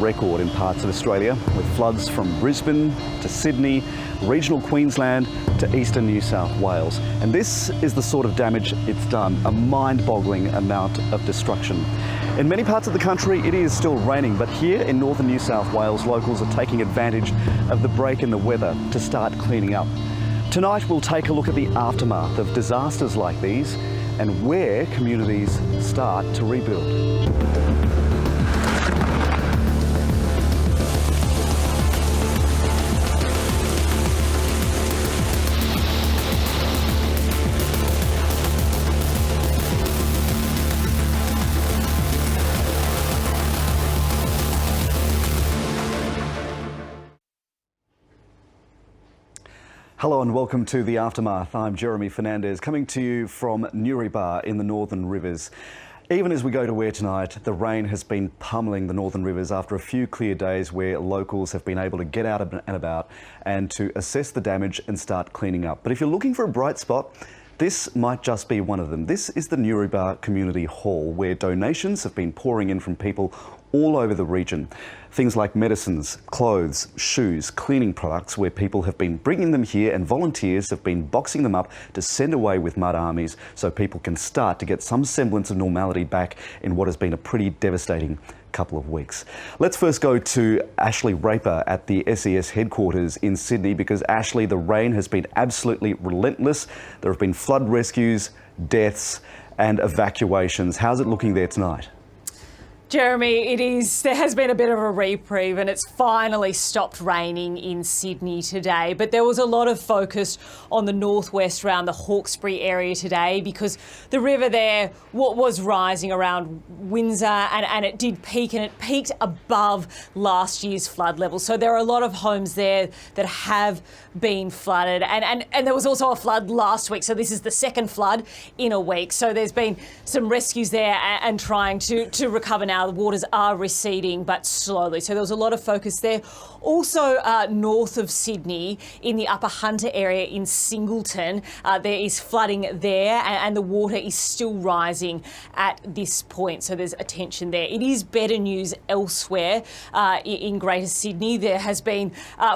Record in parts of Australia, with floods from Brisbane to Sydney, regional Queensland to eastern New South Wales. And this is the sort of damage it's done, a mind-boggling amount of destruction. In many parts of the country it is still raining, but here in northern New South Wales, locals are taking advantage of the break in the weather to start cleaning up. Tonight we'll take a look at the aftermath of disasters like these and where communities start to rebuild. Hello and welcome to The Aftermath. I'm Jeremy Fernandez, coming to you from Newrybar in the Northern Rivers. Even as we go to air tonight, the rain has been pummeling the Northern Rivers after a few clear days where locals have been able to get out and about and to assess the damage and start cleaning up. But if you're looking for a bright spot, this might just be one of them. This is the Newrybar Community Hall, where donations have been pouring in from people all over the region. Things like medicines, clothes, shoes, cleaning products, where people have been bringing them here and volunteers have been boxing them up to send away with mud armies so people can start to get some semblance of normality back in what has been a pretty devastating couple of weeks. Let's first go to Ashley Raper at the SES headquarters in Sydney, because Ashley, the rain has been absolutely relentless. There have been flood rescues, deaths and evacuations. How's it looking there tonight? Jeremy, there has been a bit of a reprieve and it's finally stopped raining in Sydney today. But there was a lot of focus on the northwest around the Hawkesbury area today, because the river there was rising around Windsor and it did peak, and it peaked above last year's flood level. So there are a lot of homes there that have been flooded, and there was also a flood last week. So this is the second flood in a week. So there's been some rescues there and trying to recover now. The waters are receding, but slowly. So there was a lot of focus there. Also, north of Sydney, in the Upper Hunter area in Singleton, there is flooding there, and the water is still rising at this point. So there's attention there. It is better news elsewhere in Greater Sydney. There has been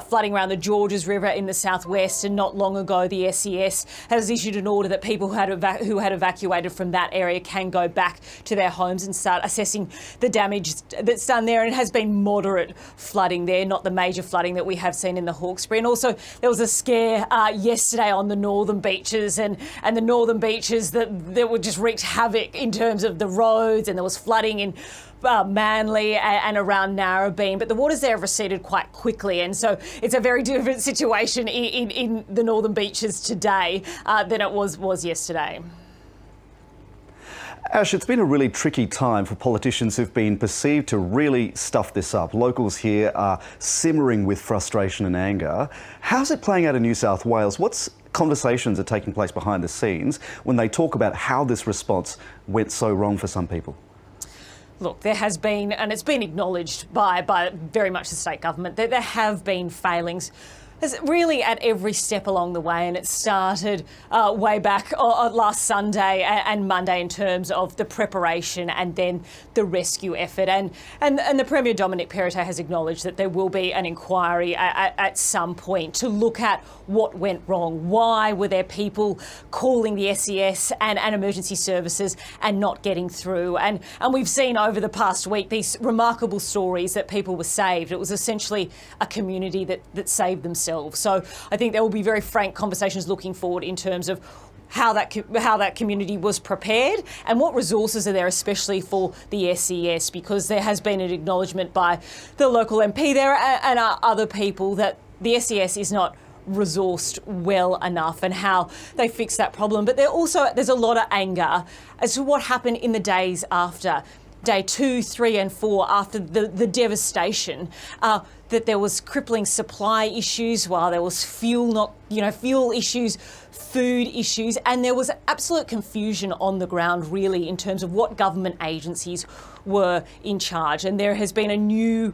flooding around the Georges River in the southwest, and not long ago the SES has issued an order that people who had evacuated from that area can go back to their homes and start assessing the damage that's done there. And it has been moderate flooding there, not the major flooding that we have seen in the Hawkesbury. And also there was a scare yesterday on the northern beaches, and the northern beaches that were just wreaked havoc in terms of the roads, and there was flooding in Manly and around Narrabeen, but the waters there have receded quite quickly, and so it's a very different situation in the northern beaches today than it was yesterday. Ash, it's been a really tricky time for politicians who've been perceived to really stuff this up. Locals here are simmering with frustration and anger. How's it playing out in New South Wales? What conversations are taking place behind the scenes when they talk about how this response went so wrong for some people? Look, there has been, and it's been acknowledged by very much the state government, that there have been failings really at every step along the way, and it started way back last Sunday and Monday in terms of the preparation and then the rescue effort. And the Premier Dominic Perrottet has acknowledged that there will be an inquiry at some point to look at what went wrong. Why were there people calling the SES and emergency services and not getting through? And we've seen over the past week these remarkable stories that people were saved. It was essentially a community that saved themselves. So I think there will be very frank conversations looking forward in terms of how that community was prepared and what resources are there, especially for the SES, because there has been an acknowledgement by the local MP there and other people that the SES is not resourced well enough and how they fix that problem. But there's a lot of anger as to what happened in the days after. Day 2, 3 and 4, after the devastation, that there was crippling supply issues, while there was fuel issues, food issues, and there was absolute confusion on the ground really in terms of what government agencies were in charge. And there has been a new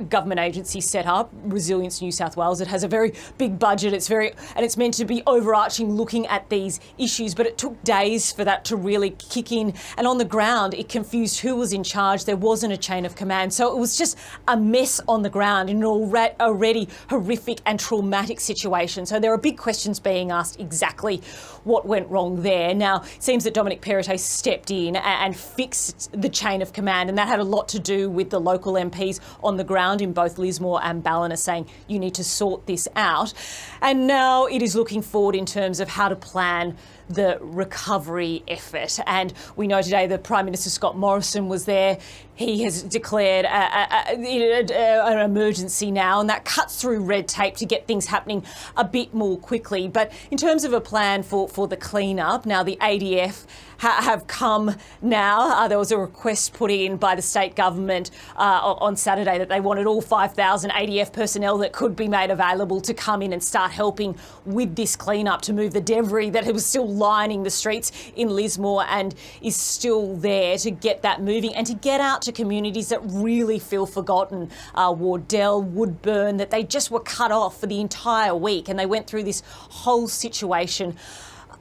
government agency set up, Resilience New South Wales. It has a very big budget. It's meant to be overarching, looking at these issues. But it took days for that to really kick in. And on the ground, it confused who was in charge. There wasn't a chain of command. So it was just a mess on the ground in an already horrific and traumatic situation. So there are big questions being asked exactly what went wrong there. Now, it seems that Dominic Perrottet stepped in and fixed the chain of command, and that had a lot to do with the local MPs on the ground in both Lismore and Ballina saying you need to sort this out. And now it is looking forward in terms of how to plan the recovery effort. And we know today the Prime Minister Scott Morrison was there. He has declared an emergency now, and that cuts through red tape to get things happening a bit more quickly. But in terms of a plan for the clean-up, now the ADF have come now. There was a request put in by the state government on Saturday that they wanted all 5,000 ADF personnel that could be made available to come in and start helping with this clean-up, to move the debris that was still lining the streets in Lismore and is still there, to get that moving and to get out to communities that really feel forgotten. Wardell, Woodburn, that they just were cut off for the entire week, and they went through this whole situation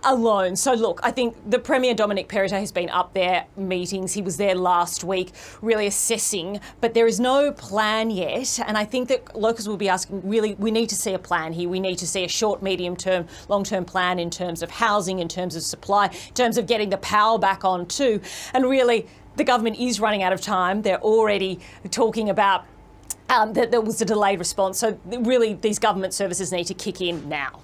alone. So look, I think the Premier Dominic Perrottet has been up there, meetings. He was there last week, really assessing, but there is no plan yet. And I think that locals will be asking, really, we need to see a plan here. We need to see a short, medium term, long term plan in terms of housing, in terms of supply, in terms of getting the power back on too. And really, the government is running out of time. They're already talking about that there was a delayed response. So really, these government services need to kick in now.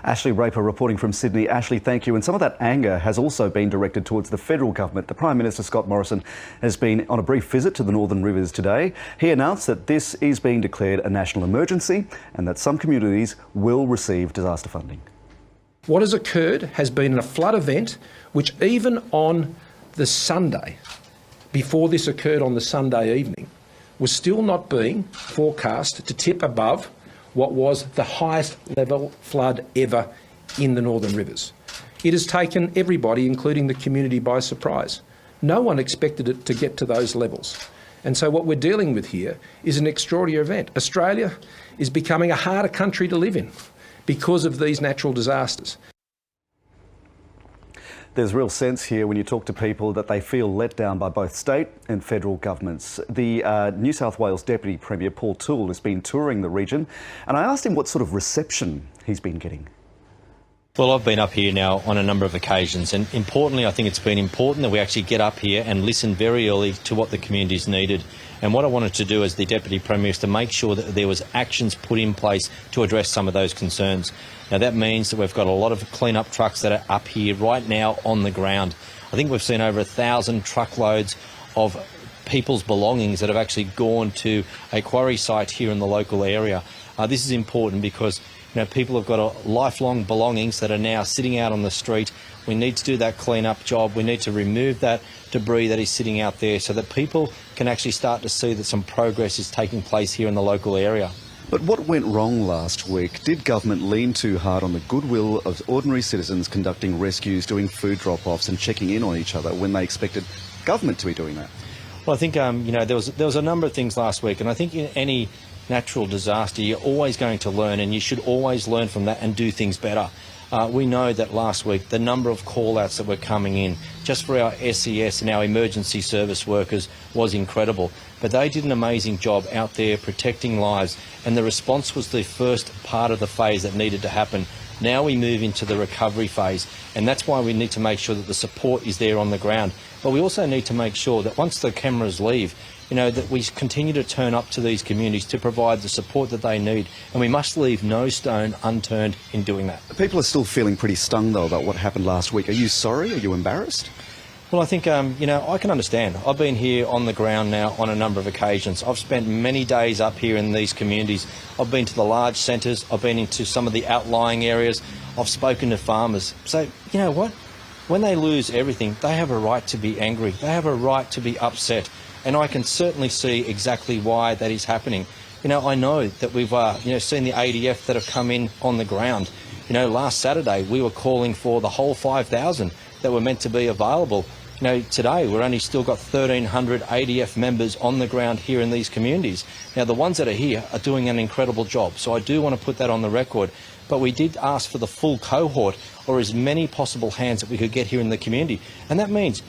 Ashley Raper reporting from Sydney. Ashley, thank you. And some of that anger has also been directed towards the federal government. The Prime Minister, Scott Morrison, has been on a brief visit to the Northern Rivers today. He announced that this is being declared a national emergency and that some communities will receive disaster funding. What has occurred has been a flood event which, even on the Sunday, before this occurred on the Sunday evening, was still not being forecast to tip above what was the highest level flood ever in the Northern Rivers. It has taken everybody, including the community, by surprise. No one expected it to get to those levels. And so what we're dealing with here is an extraordinary event. Australia is becoming a harder country to live in because of these natural disasters. There's real sense here when you talk to people that they feel let down by both state and federal governments. The New South Wales Deputy Premier, Paul Toole, has been touring the region, and I asked him what sort of reception he's been getting. Well, I've been up here now on a number of occasions, and importantly, I think it's been important that we actually get up here and listen very early to what the community's needed. And what I wanted to do as the Deputy Premier is to make sure that there was actions put in place to address some of those concerns. Now, that means that we've got a lot of clean-up trucks that are up here right now on the ground. I think we've seen over 1,000 truckloads of people's belongings that have actually gone to a quarry site here in the local area. This is important because people have got lifelong belongings that are now sitting out on the street. We need to do that clean-up job. We need to remove that debris that is sitting out there so that people can actually start to see that some progress is taking place here in the local area. But what went wrong last week? Did government lean too hard on the goodwill of ordinary citizens conducting rescues, doing food drop-offs and checking in on each other when they expected government to be doing that? Well, I think there was a number of things last week, and I think in any natural disaster you're always going to learn, and you should always learn from that and do things better. We know that last week the number of call-outs that were coming in just for our SES and our emergency service workers was incredible. But they did an amazing job out there protecting lives, and the response was the first part of the phase that needed to happen. Now we move into the recovery phase, and that's why we need to make sure that the support is there on the ground. But we also need to make sure that once the cameras leave, that we continue to turn up to these communities to provide the support that they need, and we must leave no stone unturned in doing that. People are still feeling pretty stung, though, about what happened last week. Are you sorry? Are you embarrassed? Well, I think, I can understand. I've been here on the ground now on a number of occasions. I've spent many days up here in these communities. I've been to the large centres. I've been into some of the outlying areas. I've spoken to farmers. So, you know what? When they lose everything, they have a right to be angry. They have a right to be upset. And I can certainly see exactly why that is happening. I know that we've, seen the ADF that have come in on the ground. Last Saturday we were calling for the whole 5,000 that were meant to be available. Today we're only still got 1,300 ADF members on the ground here in these communities. Now, the ones that are here are doing an incredible job, so I do want to put that on the record. But we did ask for the full cohort, or as many possible hands that we could get here in the community. And that means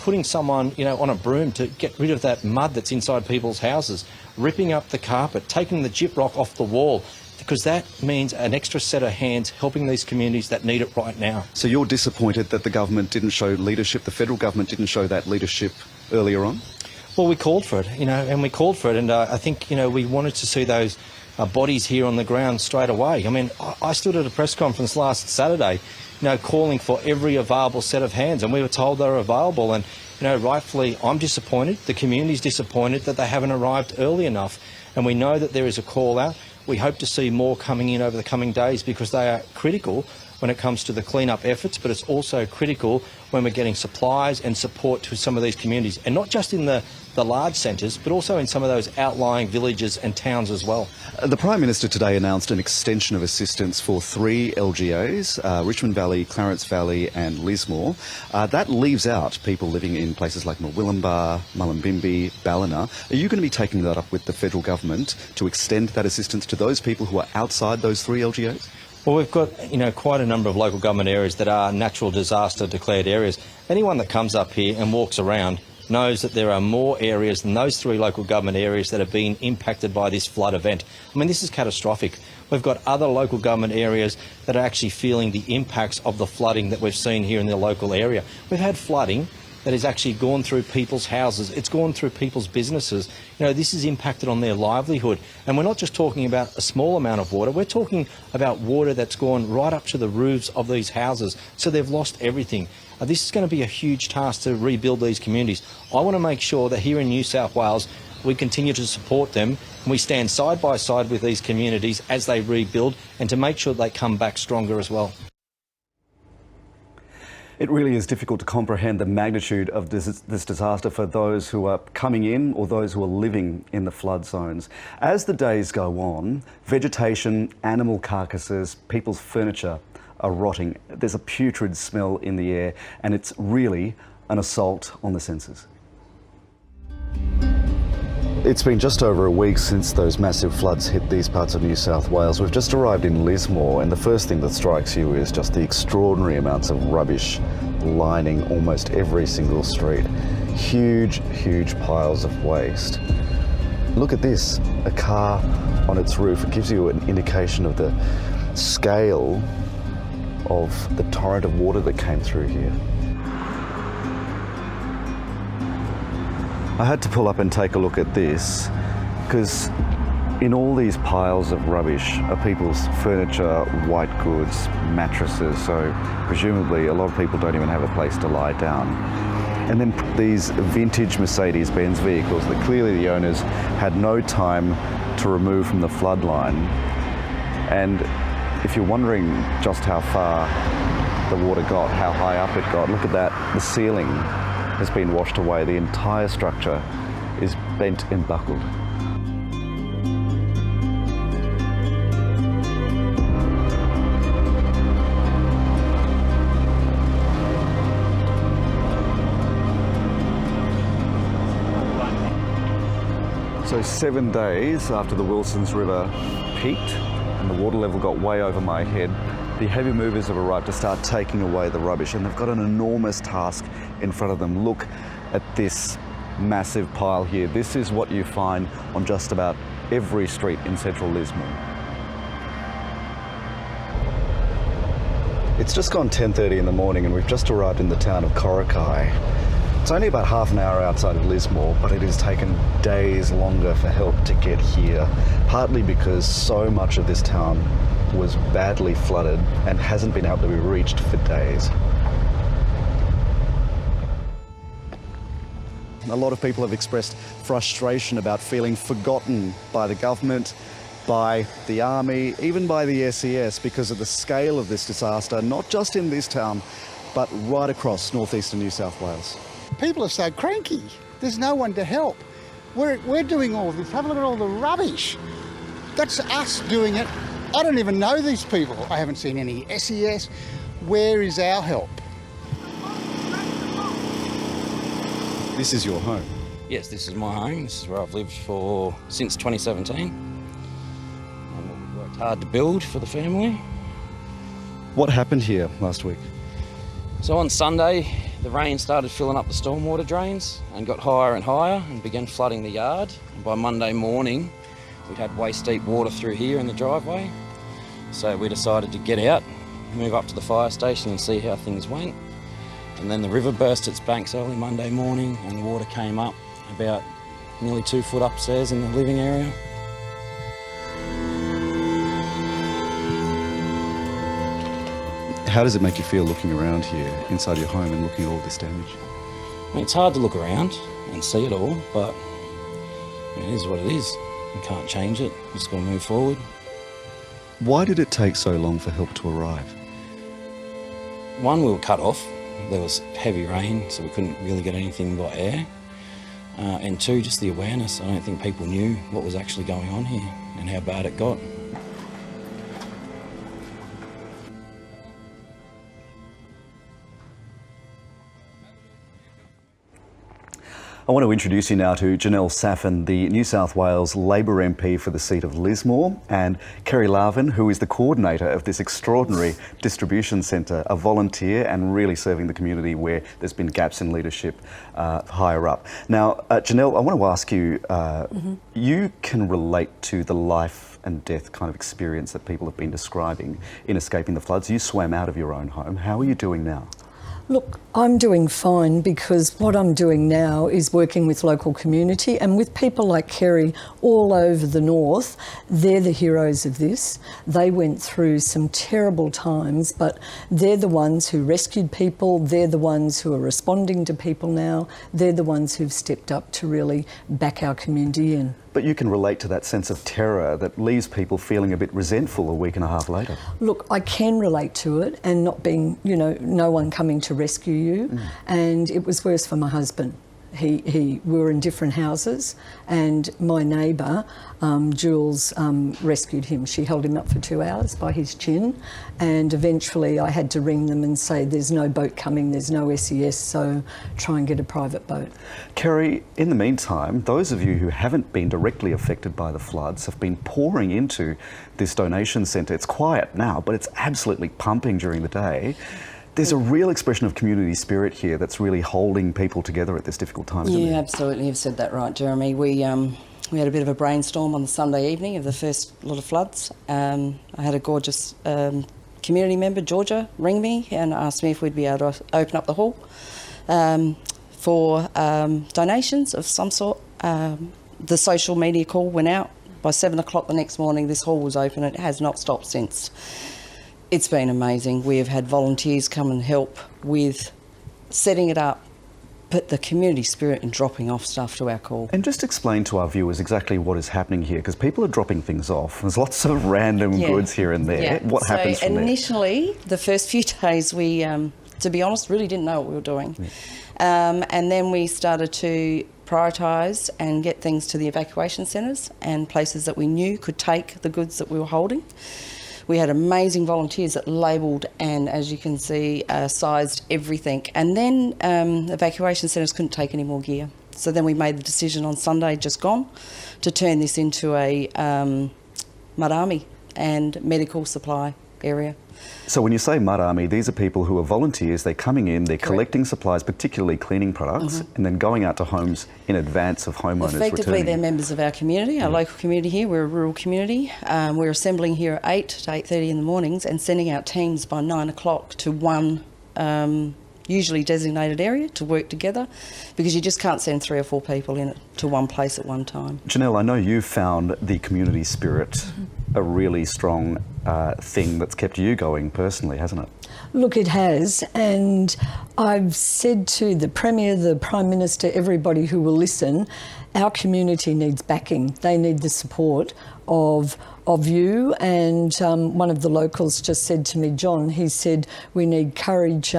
putting someone on a broom to get rid of that mud that's inside people's houses, ripping up the carpet, taking the gyprock off the wall, because that means an extra set of hands helping these communities that need it right now. So you're disappointed that the government didn't show leadership, the federal government didn't show that leadership earlier on? Well, we called for it, and we called for it, and I think, we wanted to see those bodies here on the ground straight away. I mean, I stood at a press conference last Saturday, calling for every available set of hands, and we were told they were available, and, rightfully, I'm disappointed, the community's disappointed that they haven't arrived early enough, and we know that there is a call out. We hope to see more coming in over the coming days because they are critical when it comes to the clean-up efforts, but it's also critical when we're getting supplies and support to some of these communities, and not just in the large centres, but also in some of those outlying villages and towns as well. The Prime Minister today announced an extension of assistance for 3 LGAs, Richmond Valley, Clarence Valley and Lismore. That leaves out people living in places like Murwillumbah, Mullumbimby, Ballina. Are you going to be taking that up with the federal government to extend that assistance to those people who are outside those 3 LGAs? Well, we've got, quite a number of local government areas that are natural disaster declared areas. Anyone that comes up here and walks around knows that there are more areas than those 3 local government areas that have been impacted by this flood event. I mean, this is catastrophic. We've got other local government areas that are actually feeling the impacts of the flooding that we've seen here in the local area. We've had flooding that has actually gone through people's houses. It's gone through people's businesses. This has impacted on their livelihood. And we're not just talking about a small amount of water. We're talking about water that's gone right up to the roofs of these houses. So they've lost everything. This is going to be a huge task to rebuild these communities. I want to make sure that here in New South Wales, we continue to support them and we stand side by side with these communities as they rebuild and to make sure they come back stronger as well. It really is difficult to comprehend the magnitude of this disaster for those who are coming in or those who are living in the flood zones. As the days go on, vegetation, animal carcasses, people's furniture are rotting. There's a putrid smell in the air, and it's really an assault on the senses. It's been just over a week since those massive floods hit these parts of New South Wales. We've just arrived in Lismore, and the first thing that strikes you is just the extraordinary amounts of rubbish lining almost every single street. Huge, huge piles of waste. Look at this, a car on its roof. It gives you an indication of the scale of the torrent of water that came through here. I had to pull up and take a look at this because in all these piles of rubbish are people's furniture, white goods, mattresses, so presumably a lot of people don't even have a place to lie down. And then these vintage Mercedes-Benz vehicles that clearly the owners had no time to remove from the flood line. And if you're wondering just how far the water got, how high up it got, look at that, the ceiling has been washed away. The entire structure is bent and buckled. So 7 days after the Wilsons River peaked and the water level got way over my head, the heavy movers have arrived to start taking away the rubbish, and they've got an enormous task in front of them. Look at this massive pile here. This is what you find on just about every street in central Lismore. It's just gone 10:30 in the morning and we've just arrived in the town of Correspondent. It's only about half an hour outside of Lismore, but it has taken days longer for help to get here, partly because so much of this town was badly flooded and hasn't been able to be reached for days. A lot of people have expressed frustration about feeling forgotten by the government, by the army, even by the SES because of the scale of this disaster, not just in this town, but right across northeastern New South Wales. People are so cranky. There's no one to help. We're doing all this. Have a look at all the rubbish. That's us doing it. I don't even know these people. I haven't seen any SES. Where is our help? This is your home. Yes, this is my home. This is where I've lived since 2017. We've worked hard to build for the family. What happened here last week? So on Sunday, the rain started filling up the stormwater drains and got higher and higher and began flooding the yard. And by Monday morning, we'd had waist-deep water through here in the driveway. So we decided to get out, move up to the fire station and see how things went. And then the river burst its banks early Monday morning and the water came up about nearly 2 foot upstairs in the living area. How does it make you feel looking around here inside your home and looking at all this damage? I mean, it's hard to look around and see it all, but it is what it is. We can't change it, we've just got to move forward. Why did it take so long for help to arrive? One, we were cut off. There was heavy rain, so we couldn't really get anything by air. And two, just the awareness. I don't think people knew what was actually going on here and how bad it got. I want to introduce you now to Janelle Saffin, the New South Wales Labor MP for the seat of Lismore, and Kerry Larvin, who is the coordinator of this extraordinary distribution centre, a volunteer and really serving the community where there's been gaps in leadership higher up. Now, Janelle, I want to ask you, you can relate to the life and death kind of experience that people have been describing in escaping the floods. You swam out of your own home. How are you doing now? Look, I'm doing fine because what I'm doing now is working with local community and with people like Kerry all over the north. They're the heroes of this. They went through some terrible times, but they're the ones who rescued people. They're the ones who are responding to people now. They're the ones who've stepped up to really back our community in. But you can relate to that sense of terror that leaves people feeling a bit resentful a week and a half later. Look, I can relate to it and not being, no one coming to rescue you. And it was worse for my husband. We were in different houses and my neighbour, Jules, rescued him. She held him up for 2 hours by his chin and eventually I had to ring them and say there's no boat coming, there's no SES, so try and get a private boat. Kerry, in the meantime, those of you who haven't been directly affected by the floods have been pouring into this donation centre. It's quiet now, but it's absolutely pumping during the day. There's a real expression of community spirit here that's really holding people together at this difficult time, isn't Yeah, it? absolutely. You've said that right, Jeremy. We had a bit of a brainstorm on the Sunday evening of the first lot of floods. I had a gorgeous community member, Georgia, ring me and asked me if we'd be able to open up the hall for donations of some sort. The social media call went out. By 7 o'clock the next morning, this hall was open. It has not stopped since. It's been amazing. We have had volunteers come and help with setting it up, but the community spirit in dropping off stuff to our call. And just explain to our viewers exactly what is happening here, because people are dropping things off. There's lots of random goods here and there. Yeah. What happens from there? Initially, the first few days, we, to be honest, really didn't know what we were doing. Yeah. And then we started to prioritise and get things to the evacuation centres and places that we knew could take the goods that we were holding. We had amazing volunteers that labelled and, as you can see, sized everything. And then evacuation centres couldn't take any more gear. So then we made the decision on Sunday, just gone, to turn this into a mud army and medical supply area. So when you say mud army, these are people who are volunteers. They're coming in, they're collecting supplies, particularly cleaning products, and then going out to homes in advance of homeowners Effectively, returning. they're members of our community, our local community here. We're a rural community. We're assembling here at 8 to 8:30 in the mornings and sending out teams by 9 o'clock to one usually designated area to work together, because you just can't send 3 or 4 people in to one place at one time. Janelle, I know you've found the community spirit a really strong thing that's kept you going personally, hasn't it? Look, it has, and I've said to the Premier, the Prime Minister, everybody who will listen, our community needs backing. They need the support of you, and one of the locals just said to me, John, he said, we need courage,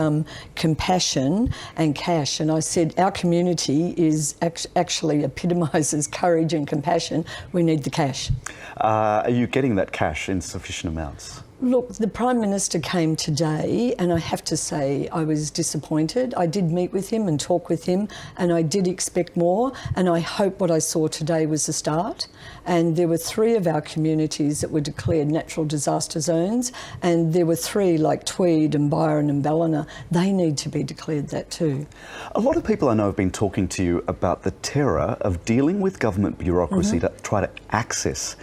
compassion and cash. And I said, our community is actually epitomises courage and compassion. We need the cash. Are you getting that cash in sufficient amounts? Look, the Prime Minister came today, and I have to say I was disappointed. I did meet with him and talk with him, and I did expect more, and I hope what I saw today was a start. And there were 3 of our communities that were declared natural disaster zones, and there were 3 like Tweed and Byron and Ballina. They need to be declared that too. A lot of people I know have been talking to you about the terror of dealing with government bureaucracy to try to access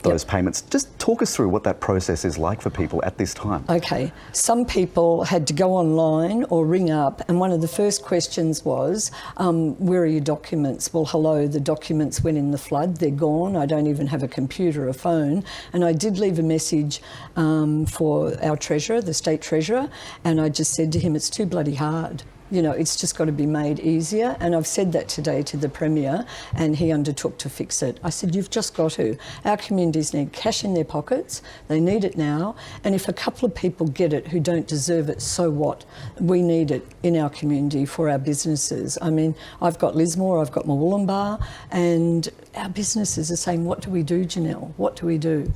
those payments. Just talk us through what that process is like for people at this time. Okay, some people had to go online or ring up, and one of the first questions was, where are your documents? Well, hello, the documents went in the flood, they're gone, I don't even have a computer or phone. And I did leave a message for our Treasurer, the State Treasurer, and I just said to him, it's too bloody hard. You know, it's just got to be made easier. And I've said that today to the Premier, and he undertook to fix it. I said, you've just got to. Our communities need cash in their pockets. They need it now. And if a couple of people get it who don't deserve it, so what? We need it in our community for our businesses. I mean, I've got Lismore, I've got Murwillumbah, and our businesses are saying, what do we do, Janelle? What do we do?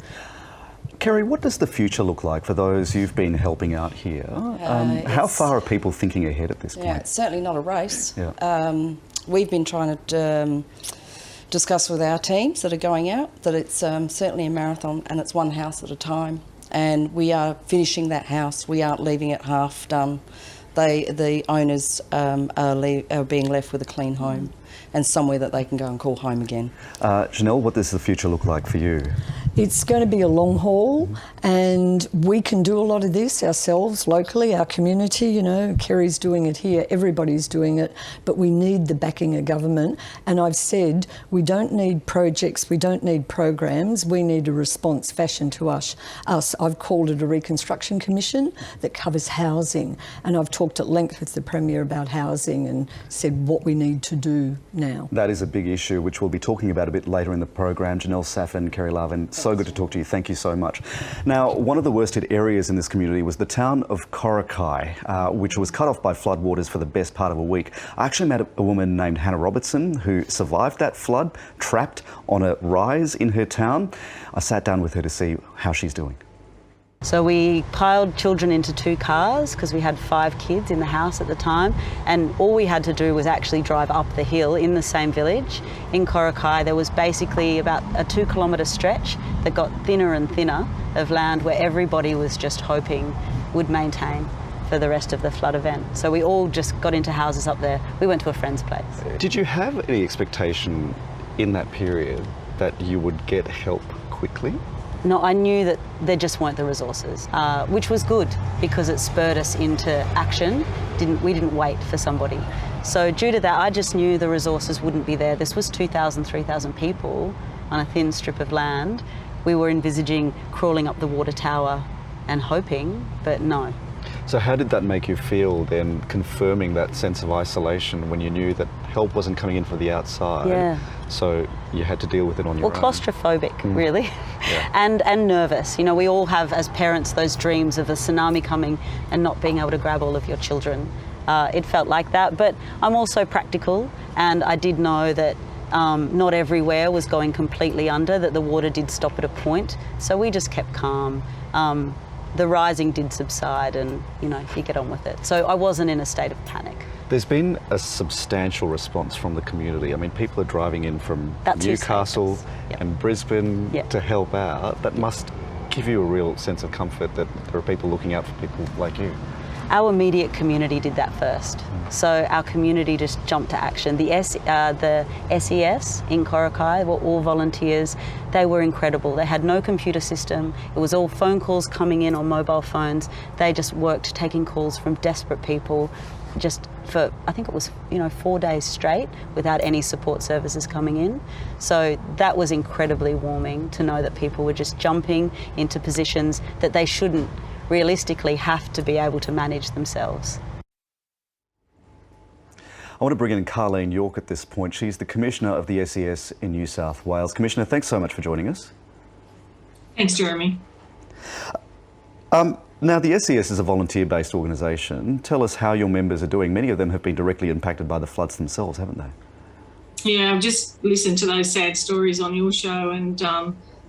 Kerry, what does the future look like for those you've been helping out here? How far are people thinking ahead at this point? Yeah, it's certainly not a race. Yeah. We've been trying to discuss with our teams that are going out that it's certainly a marathon, and it's one house at a time. And we are finishing that house. We aren't leaving it half done. The owners are being left with a clean home and somewhere that they can go and call home again. Janelle, what does the future look like for you? It's going to be a long haul, and we can do a lot of this ourselves locally, our community, you know, Kerry's doing it here, everybody's doing it, but we need the backing of government. And I've said we don't need projects, we don't need programs, we need a response fashioned to us. I've called it a Reconstruction Commission that covers housing, and I've talked at length with the Premier about housing and said what we need to do now. That is a big issue, which we'll be talking about a bit later in the program. Janelle Saffin, Kerry Larvin, so good to talk to you. Thank you so much. Now, one of the worst hit areas in this community was the town of Correspondent, which was cut off by floodwaters for the best part of a week. I actually met a woman named Hannah Robertson who survived that flood, trapped on a rise in her town. I sat down with her to see how she's doing. So we piled children into 2 cars because we had 5 kids in the house at the time, and all we had to do was actually drive up the hill in the same village. In Correspondent there was basically about a 2-kilometre stretch that got thinner and thinner of land where everybody was just hoping would maintain for the rest of the flood event. So we all just got into houses up there. We went to a friend's place. Did you have any expectation in that period that you would get help quickly? No, I knew that there just weren't the resources, which was good because it spurred us into action. We didn't wait for somebody. So due to that, I just knew the resources wouldn't be there. This was 2,000, 3,000 people on a thin strip of land. We were envisaging crawling up the water tower and hoping, but no. So how did that make you feel then, confirming that sense of isolation when you knew that help wasn't coming in from the outside? Yeah. So you had to deal with it on your own. Well, claustrophobic, really, Yeah. and nervous. You know, we all have, as parents, those dreams of a tsunami coming and not being able to grab all of your children. It felt like that, but I'm also practical, and I did know that not everywhere was going completely under, that the water did stop at a point, so we just kept calm. The rising did subside, and, you know, you get on with it. So I wasn't in a state of panic. There's been a substantial response from the community. I mean, people are driving in from Newcastle and Brisbane to help out. That must give you a real sense of comfort that there are people looking out for people like you. Our immediate community did that first. So our community just jumped to action. The SES in Correspondent were all volunteers. They were incredible. They had no computer system. It was all phone calls coming in on mobile phones. They just worked taking calls from desperate people just for, I think it was, 4 days straight without any support services coming in. So that was incredibly warming to know that people were just jumping into positions that they shouldn't realistically have to be able to manage themselves. I want to bring in Carleen York at this point. She's the Commissioner of the SES in New South Wales. Commissioner, thanks so much for joining us. Thanks, Jeremy. Now, the SES is a volunteer-based organisation. Tell us how your members are doing. Many of them have been directly impacted by the floods themselves, haven't they? Yeah, I've just listened to those sad stories on your show, and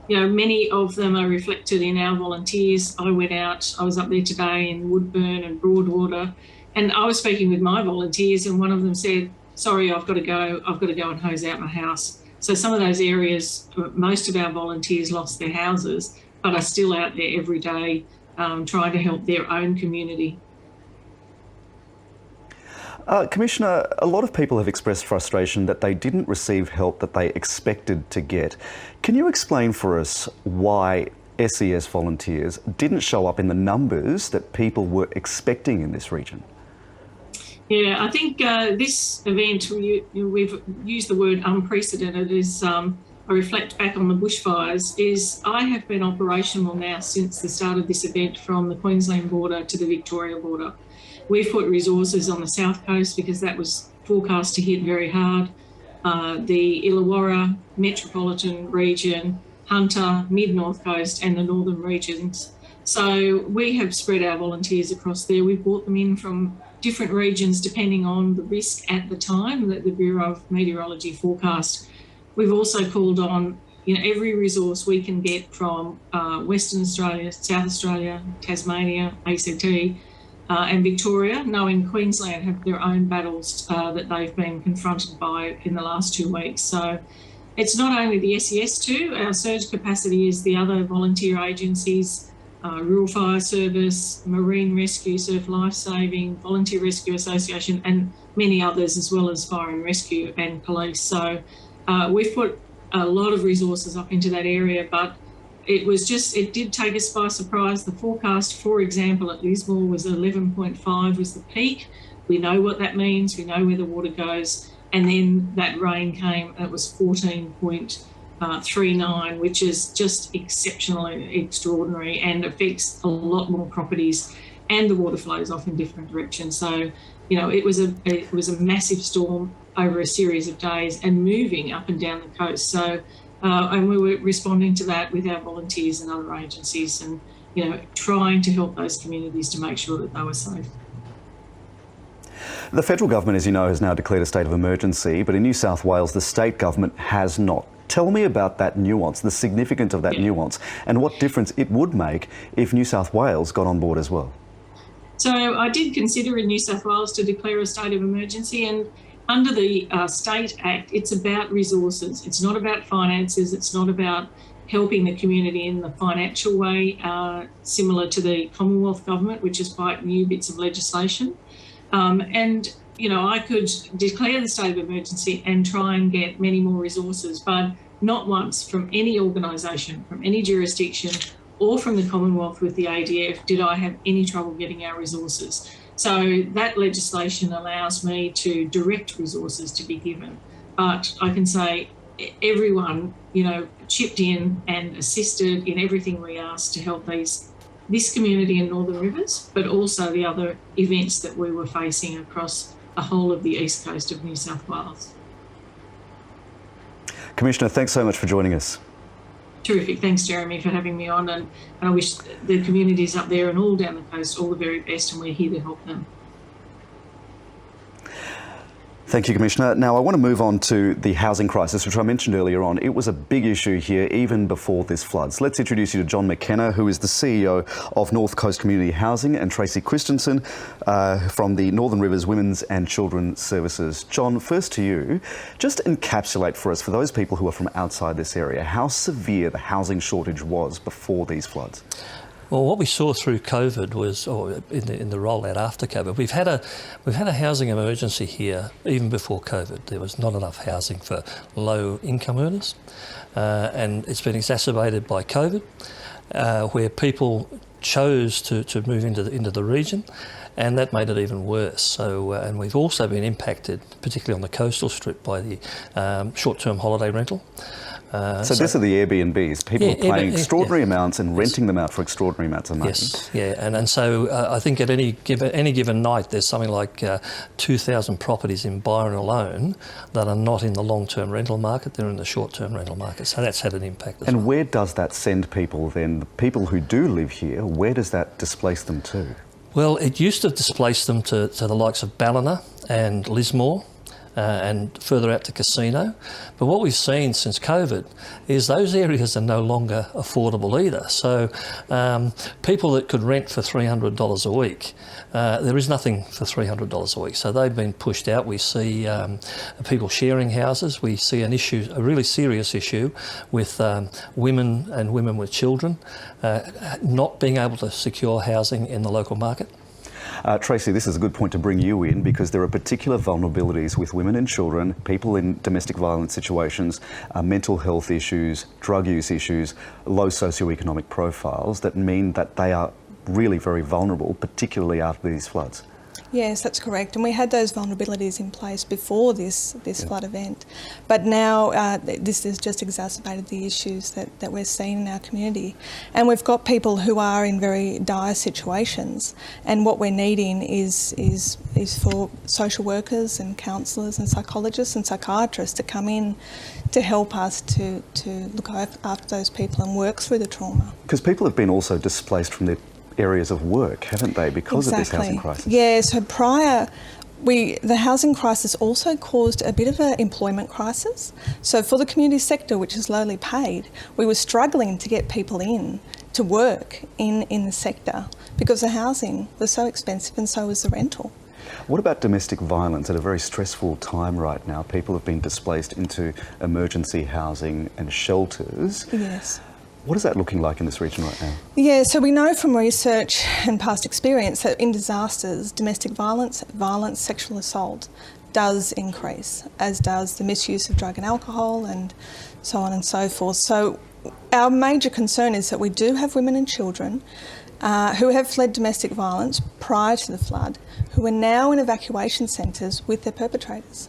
many of them are reflected in our volunteers. I was up there today in Woodburn and Broadwater, and I was speaking with my volunteers, and one of them said, sorry, I've got to go and hose out my house. So some of those areas, most of our volunteers lost their houses, but are still out there every day trying to help their own community. Commissioner, a lot of people have expressed frustration that they didn't receive help that they expected to get. Can you explain for us why SES volunteers didn't show up in the numbers that people were expecting in this region? Yeah, I think this event, we've used the word unprecedented as I reflect back on the bushfires, is I have been operational now since the start of this event from the Queensland border to the Victoria border. We've put resources on the south coast because that was forecast to hit very hard. The Illawarra metropolitan region, Hunter, mid-north coast and the northern regions. So we have spread our volunteers across there. We've brought them in from different regions depending on the risk at the time that the Bureau of Meteorology forecast. We've also called on every resource we can get from Western Australia, South Australia, Tasmania, ACT, and Victoria, knowing Queensland have their own battles that they've been confronted by in the last 2 weeks. So it's not only the SES2, our surge capacity is the other volunteer agencies, Rural Fire Service, Marine Rescue, Surf Lifesaving, Volunteer Rescue Association, and many others, as well as Fire and Rescue and Police. So we've put a lot of resources up into that area, but it did take us by surprise. The forecast, for example, at Lismore was 11.5 was the peak. We know what that means. We know where the water goes. And then that rain came and it was 14.39, which is just exceptionally extraordinary and affects a lot more properties, and the water flows off in different directions. So, it was a massive storm over a series of days and moving up and down the coast. So, and we were responding to that with our volunteers and other agencies and, trying to help those communities to make sure that they were safe. The federal government, as you know, has now declared a state of emergency, but in New South Wales, the state government has not. Tell me about that nuance, the significance of that nuance, and what difference it would make if New South Wales got on board as well. So I did consider in New South Wales to declare a state of emergency, and under the State Act, it's about resources. It's not about finances. It's not about helping the community in the financial way, similar to the Commonwealth government, which is quite new bits of legislation. And, I could declare the state of emergency and try and get many more resources, but not once from any organisation, from any jurisdiction or from the Commonwealth with the ADF did I have any trouble getting our resources. So that legislation allows me to direct resources to be given. But I can say everyone, chipped in and assisted in everything we asked to help this community in Northern Rivers, but also the other events that we were facing across the whole of the east coast of New South Wales. Commissioner, thanks so much for joining us. Terrific. Thanks, Jeremy, for having me on. And I wish the communities up there and all down the coast all the very best, and we're here to help them. Thank you, Commissioner. Now, I want to move on to the housing crisis, which I mentioned earlier on. It was a big issue here even before this flood. So let's introduce you to John McKenna, who is the CEO of North Coast Community Housing, and Tracy Christensen from the Northern Rivers Women's and Children's Services. John, first to you. Just encapsulate for us, for those people who are from outside this area, how severe the housing shortage was before these floods. Well, what we saw through COVID was, or in the rollout after COVID, we've had a housing emergency here even before COVID. There was not enough housing for low income earners, and it's been exacerbated by COVID, where people chose to move into the region, and that made it even worse. So, and we've also been impacted, particularly on the coastal strip, by the short-term holiday rental. So these are the Airbnbs, people paying extraordinary amounts and renting them out for extraordinary amounts of money. Yes, yeah, and so I think at any given night there's something like 2,000 properties in Byron alone that are not in the long-term rental market, they're in the short-term rental market, so that's had an impact as well. And where does that send people then, the people who do live here, where does that displace them to? Well, it used to displace them to the likes of Ballina and Lismore, and further out to Casino. But what we've seen since COVID is those areas are no longer affordable either. So people that could rent for $300 a week, there is nothing for $300 a week. So they've been pushed out. We see people sharing houses. We see an issue, a really serious issue with women and women with children not being able to secure housing in the local market. Tracy, this is a good point to bring you in because there are particular vulnerabilities with women and children, people in domestic violence situations, mental health issues, drug use issues, low socioeconomic profiles that mean that they are really very vulnerable, particularly after these floods. Yes, that's correct. And we had those vulnerabilities in place before this flood event. But now this has just exacerbated the issues that we're seeing in our community. And we've got people who are in very dire situations. And what we're needing is for social workers and counsellors and psychologists and psychiatrists to come in to help us to look after those people and work through the trauma. Because people have been also displaced from their areas of work, haven't they, because of this housing crisis? Yeah, so the housing crisis also caused a bit of an employment crisis. So for the community sector, which is lowly paid, we were struggling to get people in to work in the sector because the housing was so expensive and so was the rental. What about domestic violence at a very stressful time right now? People have been displaced into emergency housing and shelters. Yes. What is that looking like in this region right now? Yeah, so we know from research and past experience that in disasters, domestic violence, sexual assault does increase, as does the misuse of drug and alcohol and so on and so forth. So our major concern is that we do have women and children who have fled domestic violence prior to the flood, who are now in evacuation centres with their perpetrators.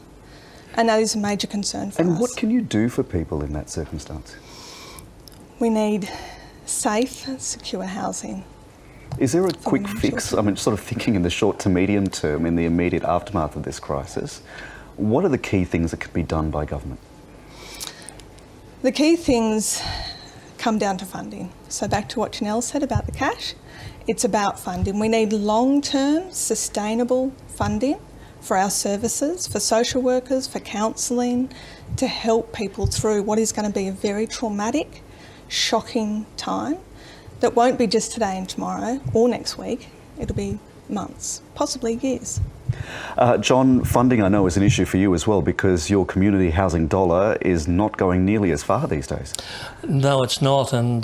And that is a major concern for us. And what can you do for people in that circumstance? We need safe, secure housing. Is there a quick fix? I mean, sort of thinking in the short to medium term, in the immediate aftermath of this crisis, what are the key things that could be done by government? The key things come down to funding. So back to what Janelle said about the cash, it's about funding. We need long-term, sustainable funding for our services, for social workers, for counselling, to help people through what is going to be a very traumatic, shocking time that won't be just today and tomorrow or next week. It'll be months, possibly years. John, funding I know is an issue for you as well because your community housing dollar is not going nearly as far these days. No, it's not. And,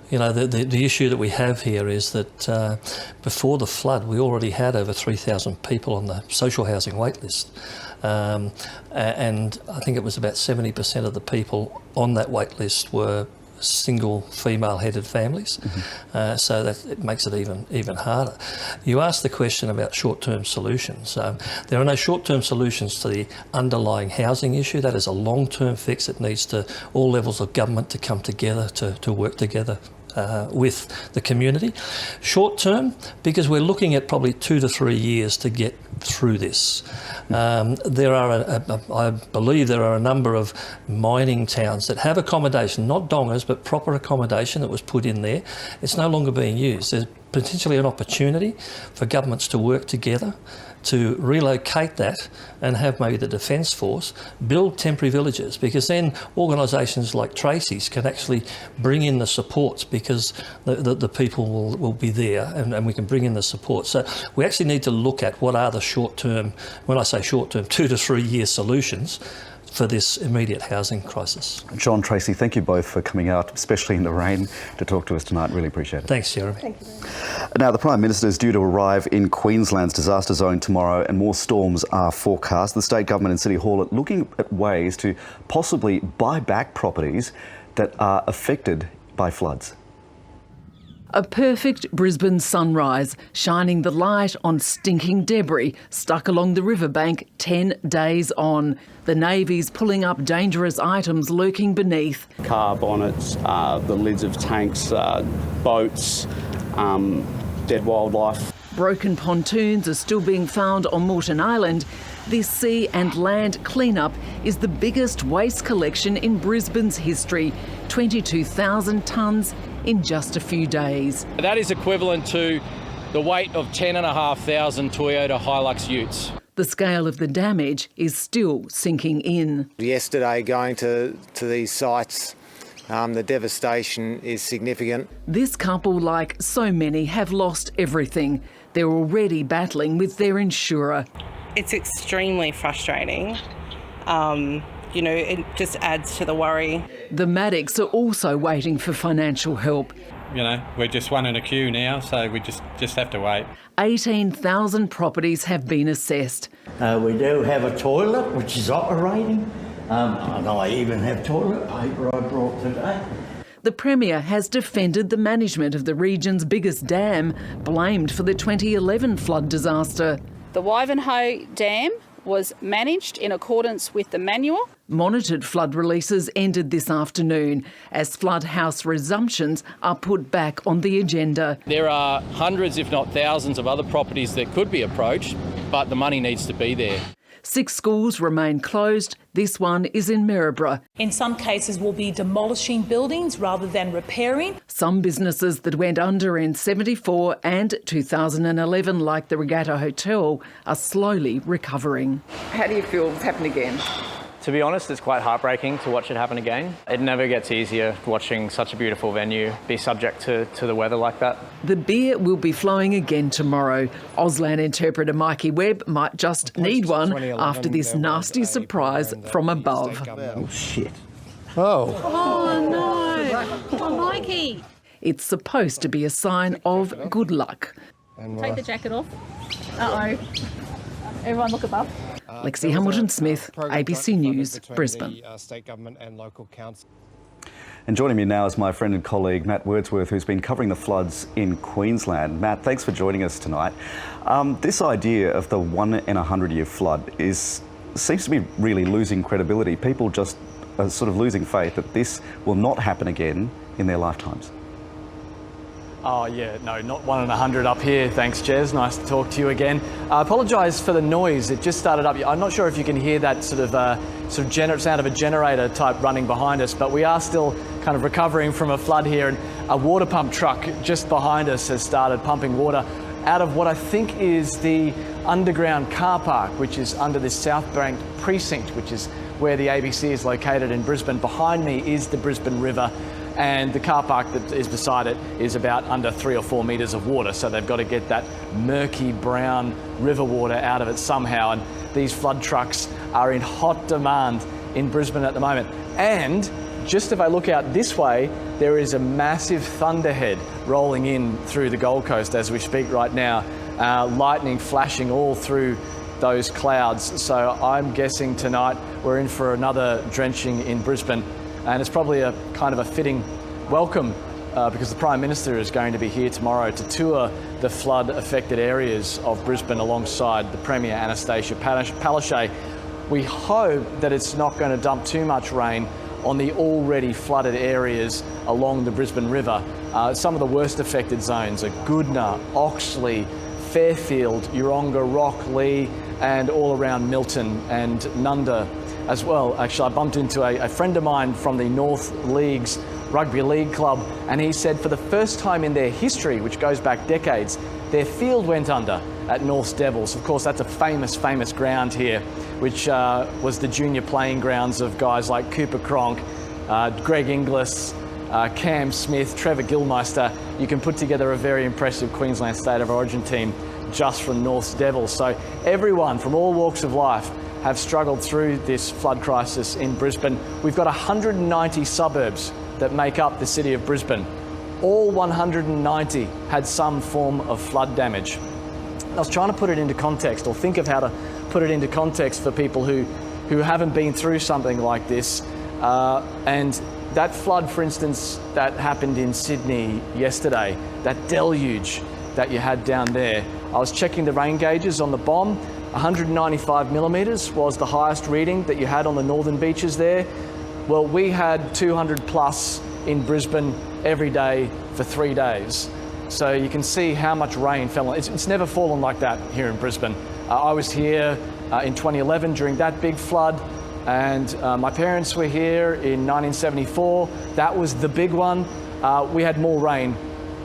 you know, the issue that we have here is that before the flood, we already had over 3,000 people on the social housing wait list. And I think it was about 70% of the people on that wait list were single female-headed families, so that it makes it even harder. You asked the question about short-term solutions. There are no short-term solutions to the underlying housing issue. That is a long-term fix. It needs all levels of government to come together to work together with the community. Short term, because we're looking at probably 2 to 3 years to get through this. There are, I believe there are a number of mining towns that have accommodation, not dongers, but proper accommodation that was put in there. It's no longer being used. There's potentially an opportunity for governments to work together to relocate that and have maybe the Defence Force build temporary villages, because then organisations like Tracy's can actually bring in the supports because the people will be there and we can bring in the support. So we actually need to look at what are the short-term, when I say short-term, 2 to 3 year solutions for this immediate housing crisis. John, Tracy, thank you both for coming out, especially in the rain, to talk to us tonight. Really appreciate it. Thanks, Jeremy. Thank you very much. Now, the Prime Minister is due to arrive in Queensland's disaster zone tomorrow and more storms are forecast. The State Government and City Hall are looking at ways to possibly buy back properties that are affected by floods. A perfect Brisbane sunrise, shining the light on stinking debris stuck along the riverbank 10 days on. The Navy's pulling up dangerous items lurking beneath. Car bonnets, the lids of tanks, boats, dead wildlife. Broken pontoons are still being found on Moreton Island. This sea and land cleanup is the biggest waste collection in Brisbane's history, 22,000 tonnes in just a few days. That is equivalent to the weight of 10,500 Toyota Hilux utes. The scale of the damage is still sinking in. Yesterday, going to these sites, the devastation is significant. This couple, like so many, have lost everything. They're already battling with their insurer. It's extremely frustrating. It just adds to the worry. The Maddocks are also waiting for financial help. We're just one in a queue now, so we just have to wait. 18,000 properties have been assessed. We do have a toilet which is operating, and I even have toilet paper I brought today. The Premier has defended the management of the region's biggest dam, blamed for the 2011 flood disaster. The Wivenhoe Dam was managed in accordance with the manual. Monitored flood releases ended this afternoon as flood house resumptions are put back on the agenda. There are hundreds, if not thousands, of other properties that could be approached, but the money needs to be there. 6 schools remain closed. This one is in Maryborough. In some cases, we'll be demolishing buildings rather than repairing. Some businesses that went under in 74 and 2011, like the Regatta Hotel, are slowly recovering. How do you feel it's happened again? To be honest, it's quite heartbreaking to watch it happen again. It never gets easier watching such a beautiful venue be subject to the weather like that. The beer will be flowing again tomorrow. Auslan interpreter Mikey Webb might just need one after this nasty surprise from above. Oh, shit. Oh. Oh, no. Oh, Mikey. It's supposed to be a sign of good luck. Take the jacket off. Uh-oh. Everyone look above. Lexi Hamilton-Smith, ABC News, Brisbane. State government and local council. And joining me now is my friend and colleague Matt Wordsworth, who's been covering the floods in Queensland. Matt, thanks for joining us tonight. This idea of the 1 in a 100-year flood seems to be really losing credibility. People just are sort of losing faith that this will not happen again in their lifetimes. Oh yeah, no, not 1 in 100 up here. Thanks, Jez. Nice to talk to you again. I apologise for the noise. It just started up. I'm not sure if you can hear that sort of sound of a generator type running behind us, but we are still kind of recovering from a flood here, and a water pump truck just behind us has started pumping water out of what I think is the underground car park, which is under this South Bank precinct, which is where the ABC is located in Brisbane. Behind me is the Brisbane River, and the car park that is beside it is about under 3 or 4 metres of water, so they've got to get that murky brown river water out of it somehow, and these flood trucks are in hot demand in Brisbane at the moment. And just if I look out this way, there is a massive thunderhead rolling in through the Gold Coast as we speak right now, lightning flashing all through those clouds. So I'm guessing tonight we're in for another drenching in Brisbane. And it's probably a kind of a fitting welcome because the Prime Minister is going to be here tomorrow to tour the flood-affected areas of Brisbane alongside the Premier, Anastasia Palaszczuk. We hope that it's not going to dump too much rain on the already flooded areas along the Brisbane River. Some of the worst affected zones are Goodna, Oxley, Fairfield, Yeronga, Rocklea, and all around Milton and Nunda as well. Actually, I bumped into a friend of mine from the North League's Rugby League Club, and he said for the first time in their history, which goes back decades, their field went under at North Devils. Of course, that's a famous ground here, which was the junior playing grounds of guys like Cooper Cronk, Greg Inglis, Cam Smith, Trevor Gilmeister. You can put together a very impressive Queensland State of Origin team just from North Devils. So everyone from all walks of life have struggled through this flood crisis in Brisbane. We've got 190 suburbs that make up the city of Brisbane. All 190 had some form of flood damage. I was trying to put it into context, or think of how to put it into context for people who haven't been through something like this. And that flood, for instance, that happened in Sydney yesterday, that deluge that you had down there, I was checking the rain gauges on the BOM. 195 millimetres was the highest reading that you had on the northern beaches there. Well, we had 200 plus in Brisbane every day for 3 days. So you can see how much rain fell. It's never fallen like that here in Brisbane. I was here in 2011 during that big flood, and my parents were here in 1974. That was the big one. We had more rain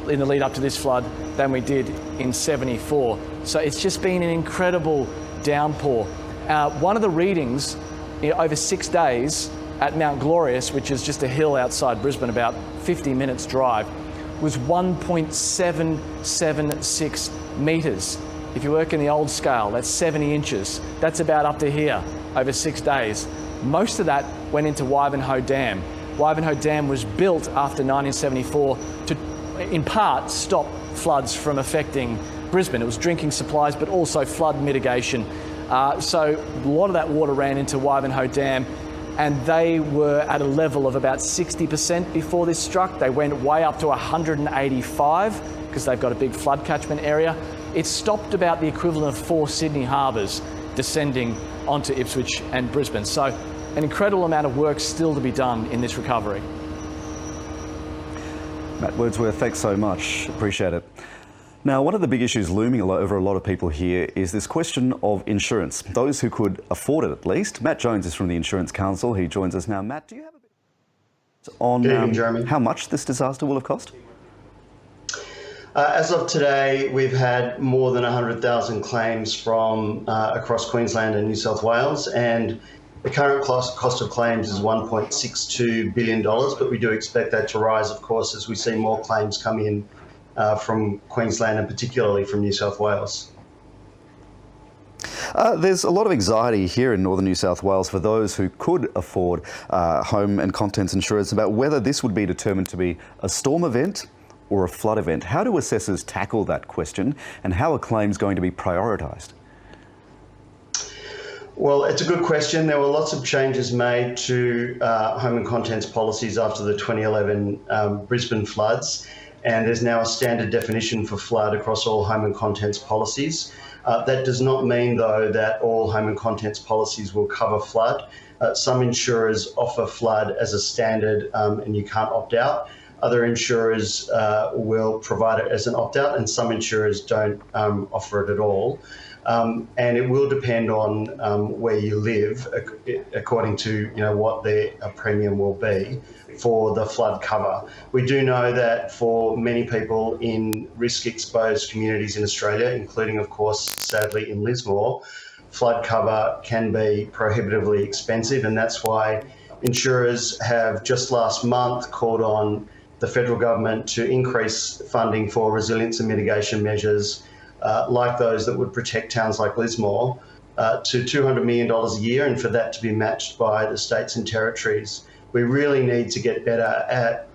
in the lead up to this flood than we did in 74. So it's just been an incredible downpour. One of the readings over 6 days at Mount Glorious, which is just a hill outside Brisbane, about 50 minutes drive, was 1.776 metres. If you work in the old scale, that's 70 inches. That's about up to here over 6 days. Most of that went into Wivenhoe Dam. Wivenhoe Dam was built after 1974 to, in part, stop floods from affecting Brisbane. It was drinking supplies, but also flood mitigation. So a lot of that water ran into Wivenhoe Dam, and they were at a level of about 60% before this struck. They went way up to 185 because they've got a big flood catchment area. It stopped about the equivalent of 4 Sydney harbours descending onto Ipswich and Brisbane. So an incredible amount of work still to be done in this recovery. Matt Wordsworth, thanks so much. Appreciate it. Now, one of the big issues looming over a lot of people here is this question of insurance. Those who could afford it, at least. Matt Jones is from the Insurance Council. He joins us now. Matt, do you have a bit on how much this disaster will have cost? As of today, we've had more than 100,000 claims from across Queensland and New South Wales, and the current cost of claims is $1.62 billion, but we do expect that to rise, of course, as we see more claims come in from Queensland and particularly from New South Wales. There's a lot of anxiety here in northern New South Wales for those who could afford home and contents insurance about whether this would be determined to be a storm event or a flood event. How do assessors tackle that question, and how are claims going to be prioritised? Well, it's a good question. There were lots of changes made to home and contents policies after the 2011 Brisbane floods, and there's now a standard definition for flood across all home and contents policies. That does not mean, though, that all home and contents policies will cover flood. Some insurers offer flood as a standard and you can't opt out. Other insurers will provide it as an opt-out, and some insurers don't offer it at all. And it will depend on where you live, according to what their premium will be for the flood cover. We do know that for many people in risk-exposed communities in Australia, including, of course, sadly in Lismore, flood cover can be prohibitively expensive, and that's why insurers have just last month called on the federal government to increase funding for resilience and mitigation measures like those that would protect towns like Lismore to $200 million a year, and for that to be matched by the states and territories. We really need to get better at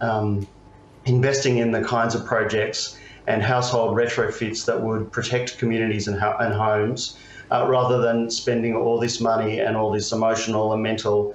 investing in the kinds of projects and household retrofits that would protect communities and homes rather than spending all this money and all this emotional and mental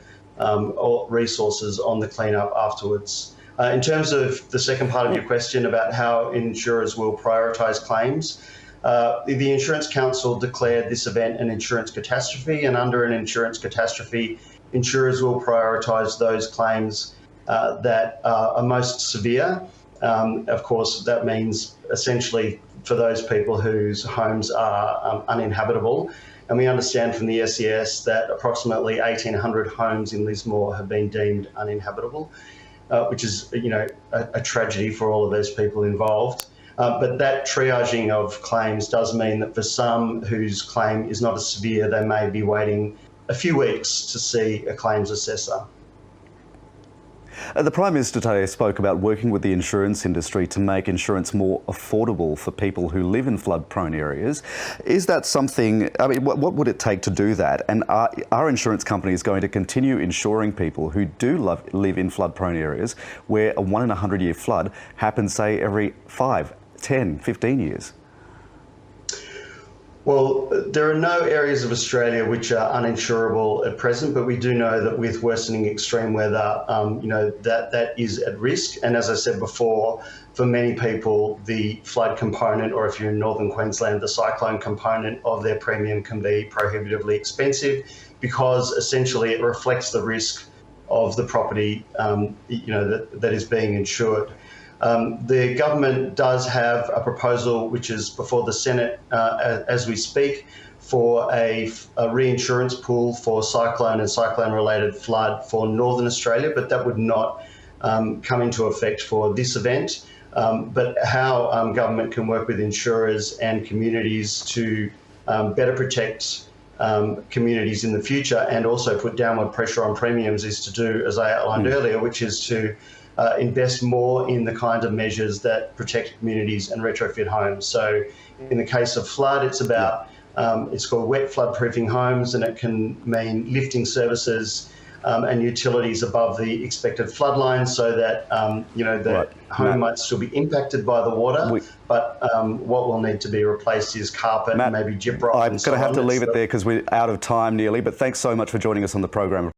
resources on the cleanup afterwards. In terms of the second part of your question about how insurers will prioritise claims, the Insurance Council declared this event an insurance catastrophe, and under an insurance catastrophe, insurers will prioritise those claims that are most severe. Of course, that means essentially for those people whose homes are uninhabitable. And we understand from the SES that approximately 1,800 homes in Lismore have been deemed uninhabitable, which is a tragedy for all of those people involved. But that triaging of claims does mean that for some whose claim is not as severe, they may be waiting a few weeks to see a claims assessor. The Prime Minister today spoke about working with the insurance industry to make insurance more affordable for people who live in flood-prone areas. Is that something, what would it take to do that? And are insurance companies going to continue insuring people who do live in flood-prone areas where a 1 in 100-year flood happens, say, every 5, 10, 15 years? Well, there are no areas of Australia which are uninsurable at present, but we do know that with worsening extreme weather, that is at risk. And as I said before, for many people, the flood component, or if you're in northern Queensland, the cyclone component of their premium can be prohibitively expensive because essentially it reflects the risk of the property, that is being insured. The government does have a proposal which is before the Senate as we speak for a reinsurance pool for cyclone and cyclone-related flood for Northern Australia, but that would not come into effect for this event. But how government can work with insurers and communities to better protect communities in the future, and also put downward pressure on premiums, is to do, as I outlined earlier, which is to invest more in the kind of measures that protect communities and retrofit homes. So in the case of flood, it's about, it's called wet flood proofing homes, and it can mean lifting services and utilities above the expected flood line, so that the home might still be impacted by the water, but what will need to be replaced is carpet, and maybe gyprock. I'm going to have to leave it there because we're out of time nearly, but thanks so much for joining us on the program.